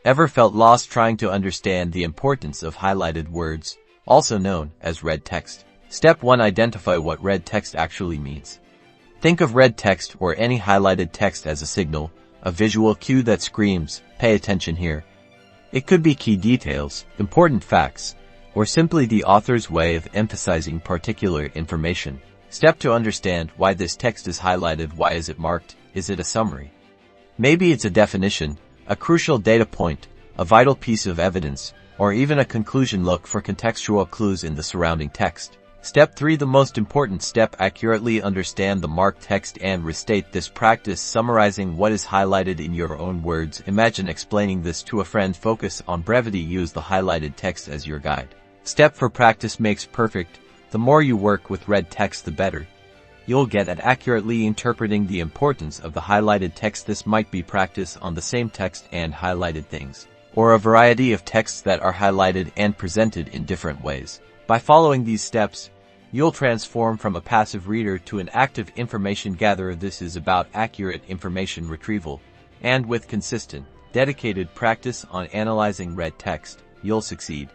Ever felt lost trying to understand the importance of highlighted words, also known as red text? Step 1. Identify what red text actually means. Think of red text or any highlighted text as a signal, a visual cue that screams, "Pay attention here." It could be key details, important facts, or simply the author's way of emphasizing particular information. Step 2. Understand why this text is highlighted. Why is it marked? Is it a summary? Maybe it's a definition, a crucial data point, a vital piece of evidence, or even a conclusion. Look for contextual clues in the surrounding text. Step 3. The most important step. Accurately understand the marked text and restate this. Practice summarizing what is highlighted in your own words. Imagine explaining this to a friend. Focus on brevity. Use the highlighted text as your guide. Step 4. Practice makes perfect. The more you work with red text, the better you'll get at accurately interpreting the importance of the highlighted text. This might be practice on the same text and highlighted things, or a variety of texts that are highlighted and presented in different ways. By following these steps, you'll transform from a passive reader to an active information gatherer. This is about accurate information retrieval, and with consistent, dedicated practice on analyzing red text, you'll succeed.